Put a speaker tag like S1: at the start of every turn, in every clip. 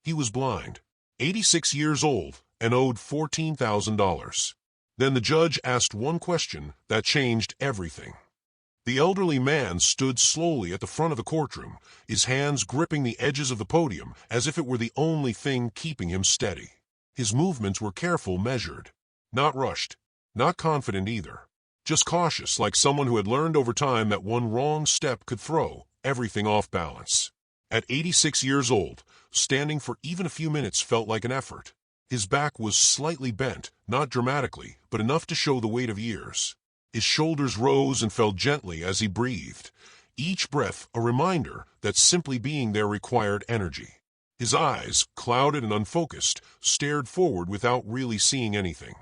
S1: He was blind, 86 years old, and owed $14,000. Then the judge asked one question that changed everything. The elderly man stood slowly at the front of the courtroom, his hands gripping the edges of the podium as if it were the only thing keeping him steady. His movements were careful, measured. Not rushed, not confident either. Just cautious, like someone who had learned over time that one wrong step could throw everything off balance. At 86 years old, standing for even a few minutes felt like an effort. His back was slightly bent, not dramatically, but enough to show the weight of years. His shoulders rose and fell gently as he breathed, each breath a reminder that simply being there required energy. His eyes, clouded and unfocused, stared forward without really seeing anything.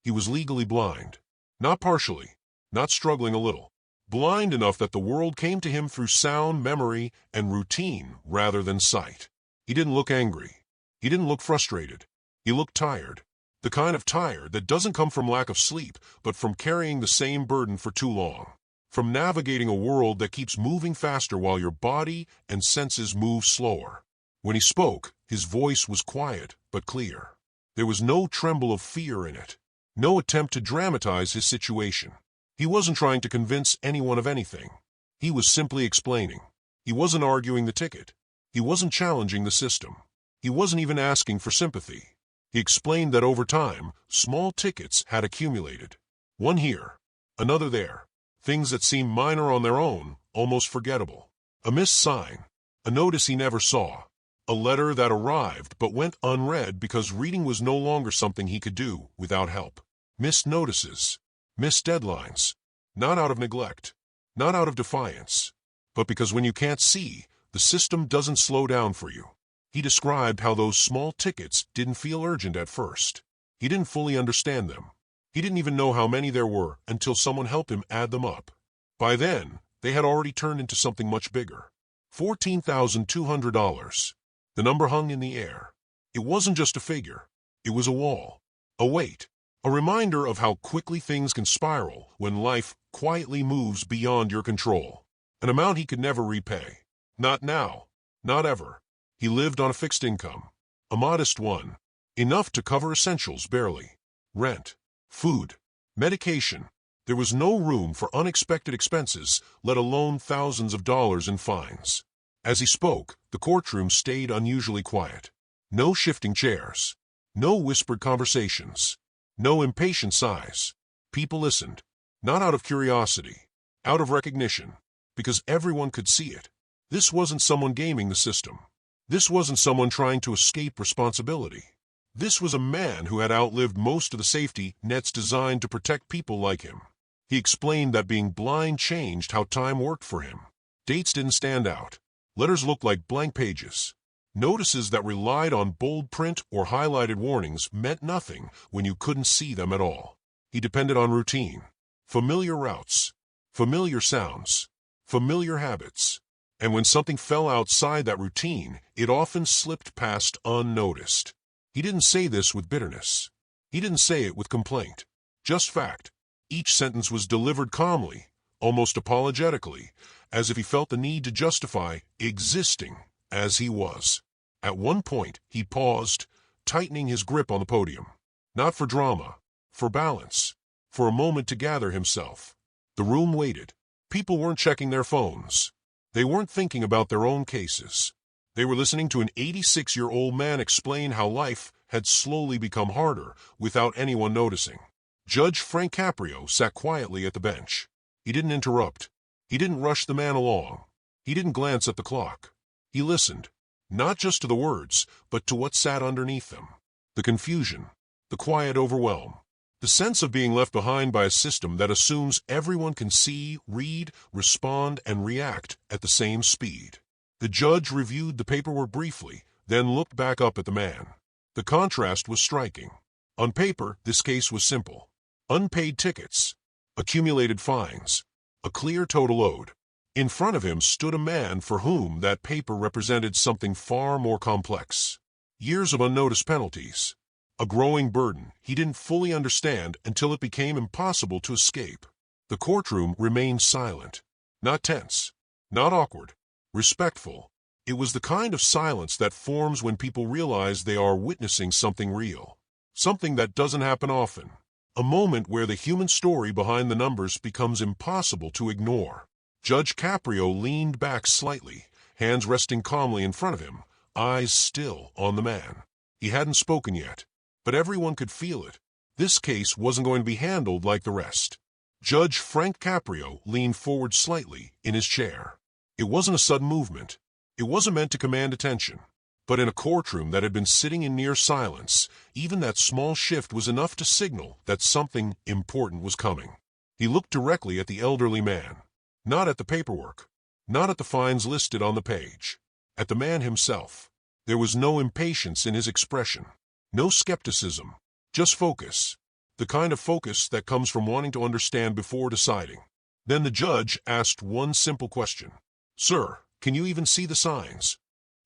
S1: He was legally blind. Not partially, not struggling a little. Blind enough that the world came to him through sound, memory, and routine rather than sight. He didn't look angry. He didn't look frustrated. He looked tired. The kind of tired that doesn't come from lack of sleep, but from carrying the same burden for too long. From navigating a world that keeps moving faster while your body and senses move slower. When he spoke, his voice was quiet but clear. There was no tremble of fear in it. No attempt to dramatize his situation. He wasn't trying to convince anyone of anything. He was simply explaining. He wasn't arguing the ticket. He wasn't challenging the system. He wasn't even asking for sympathy. He explained that over time, small tickets had accumulated. One here, another there. Things that seemed minor on their own, almost forgettable. A missed sign, a notice he never saw, a letter that arrived but went unread because reading was no longer something he could do without help. Missed notices, missed deadlines, not out of neglect, not out of defiance, but because when you can't see, the system doesn't slow down for you. He described how those small tickets didn't feel urgent at first. He didn't fully understand them. He didn't even know how many there were until someone helped him add them up. By then, they had already turned into something much bigger. $14,200. The number hung in the air. It wasn't just a figure. It was a wall, a weight, a reminder of how quickly things can spiral when life quietly moves beyond your control. An amount he could never repay. Not now. Not ever. He lived on a fixed income. A modest one. Enough to cover essentials barely. Rent, food, medication. There was no room for unexpected expenses, let alone thousands of dollars in fines. As he spoke, the courtroom stayed unusually quiet. No shifting chairs. No whispered conversations. No impatient sighs. People listened. Not out of curiosity. Out of recognition. Because everyone could see it. This wasn't someone gaming the system. This wasn't someone trying to escape responsibility. This was a man who had outlived most of the safety nets designed to protect people like him. He explained that being blind changed how time worked for him. Dates didn't stand out. Letters looked like blank pages. Notices that relied on bold print or highlighted warnings meant nothing when you couldn't see them at all. He depended on routine, familiar routes, familiar sounds, familiar habits. And when something fell outside that routine, it often slipped past unnoticed. He didn't say this with bitterness. He didn't say it with complaint. Just fact. Each sentence was delivered calmly, almost apologetically, as if he felt the need to justify existing as he was. At one point, he paused, tightening his grip on the podium. Not for drama, for balance, for a moment to gather himself. The room waited. People weren't checking their phones. They weren't thinking about their own cases. They were listening to an 86-year-old man explain how life had slowly become harder without anyone noticing. Judge Frank Caprio sat quietly at the bench. He didn't interrupt. He didn't rush the man along. He didn't glance at the clock. He listened, not just to the words, but to what sat underneath them. The confusion, the quiet overwhelm, the sense of being left behind by a system that assumes everyone can see, read, respond, and react at the same speed. The judge reviewed the paperwork briefly, then looked back up at the man. The contrast was striking. On paper, this case was simple. Unpaid tickets, accumulated fines, a clear total owed. In front of him stood a man for whom that paper represented something far more complex. Years of unnoticed penalties. A growing burden he didn't fully understand until it became impossible to escape. The courtroom remained silent. Not tense. Not awkward. Respectful. It was the kind of silence that forms when people realize they are witnessing something real. Something that doesn't happen often. A moment where the human story behind the numbers becomes impossible to ignore. Judge Caprio leaned back slightly, hands resting calmly in front of him, eyes still on the man. He hadn't spoken yet, but everyone could feel it. This case wasn't going to be handled like the rest. Judge Frank Caprio leaned forward slightly in his chair. It wasn't a sudden movement. It wasn't meant to command attention. But in a courtroom that had been sitting in near silence, even that small shift was enough to signal that something important was coming. He looked directly at the elderly man. Not at the paperwork. Not at the fines listed on the page. At the man himself. There was no impatience in his expression. No skepticism. Just focus. The kind of focus that comes from wanting to understand before deciding. Then the judge asked one simple question. "Sir, can you even see the signs?"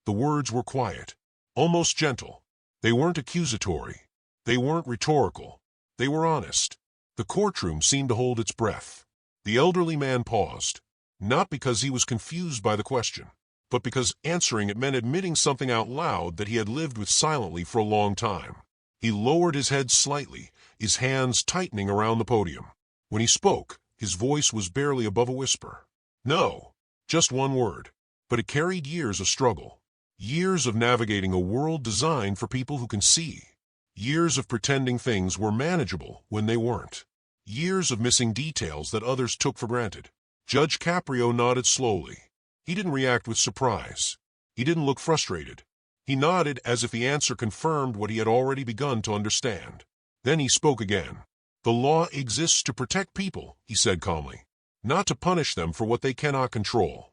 S1: The words were quiet, almost gentle. They weren't accusatory. They weren't rhetorical. They were honest. The courtroom seemed to hold its breath. The elderly man paused, not because he was confused by the question, but because answering it meant admitting something out loud that he had lived with silently for a long time. He lowered his head slightly, his hands tightening around the podium. When he spoke, his voice was barely above a whisper. No, just one word, but it carried years of struggle. Years of navigating a world designed for people who can see. Years of pretending things were manageable when they weren't. Years of missing details that others took for granted. Judge Caprio nodded slowly. He didn't react with surprise. He didn't look frustrated. He nodded as if the answer confirmed what he had already begun to understand. Then he spoke again. "The law exists to protect people," he said calmly, "not to punish them for what they cannot control."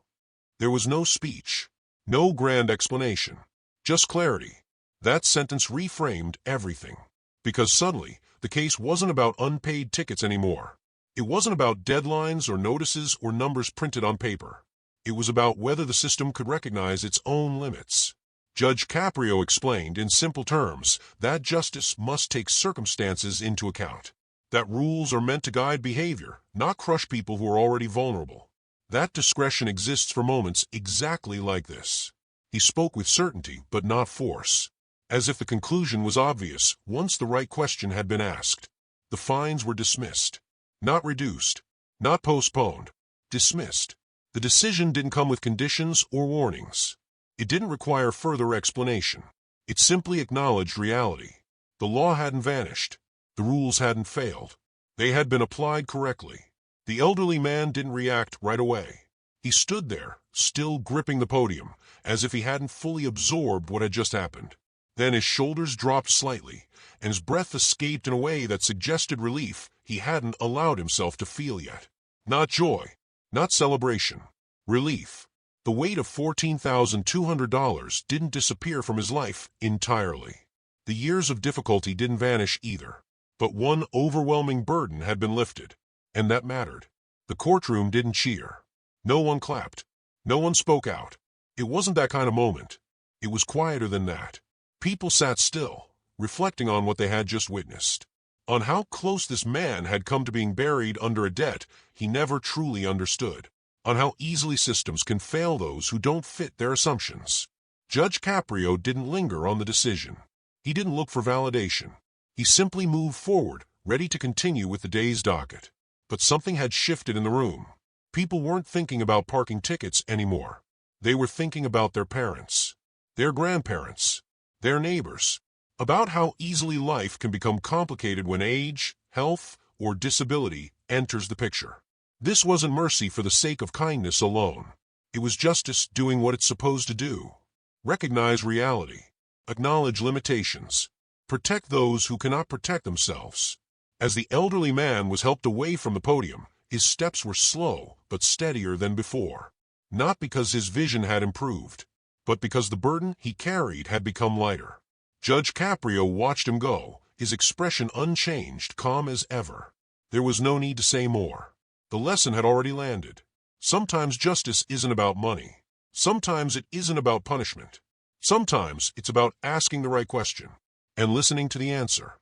S1: There was no speech, no grand explanation, just clarity. That sentence reframed everything. Because suddenly, the case wasn't about unpaid tickets anymore. It wasn't about deadlines or notices or numbers printed on paper. It was about whether the system could recognize its own limits. Judge Caprio explained in simple terms that justice must take circumstances into account. That rules are meant to guide behavior, not crush people who are already vulnerable. That discretion exists for moments exactly like this. He spoke with certainty but not force, as if the conclusion was obvious once the right question had been asked. The fines were dismissed. Not reduced. Not postponed. Dismissed. The decision didn't come with conditions or warnings. It didn't require further explanation. It simply acknowledged reality. The law hadn't vanished. The rules hadn't failed. They had been applied correctly. The elderly man didn't react right away. He stood there, still gripping the podium, as if he hadn't fully absorbed what had just happened. Then his shoulders dropped slightly, and his breath escaped in a way that suggested relief he hadn't allowed himself to feel yet. Not joy, not celebration. Relief. The weight of $14,200 didn't disappear from his life entirely. The years of difficulty didn't vanish either. But one overwhelming burden had been lifted, and that mattered. The courtroom didn't cheer. No one clapped. No one spoke out. It wasn't that kind of moment. It was quieter than that. People sat still, reflecting on what they had just witnessed. On how close this man had come to being buried under a debt he never truly understood. On how easily systems can fail those who don't fit their assumptions. Judge Caprio didn't linger on the decision. He didn't look for validation. He simply moved forward, ready to continue with the day's docket. But something had shifted in the room. People weren't thinking about parking tickets anymore. They were thinking about their parents, their grandparents, their neighbors, about how easily life can become complicated when age, health, or disability enters the picture. This wasn't mercy for the sake of kindness alone. It was justice doing what it's supposed to do. Recognize reality. Acknowledge limitations. Protect those who cannot protect themselves. As the elderly man was helped away from the podium, his steps were slow but steadier than before. Not because his vision had improved, but because the burden he carried had become lighter. Judge Caprio watched him go, his expression unchanged, calm as ever. There was no need to say more. The lesson had already landed. Sometimes justice isn't about money. Sometimes it isn't about punishment. Sometimes it's about asking the right question and listening to the answer.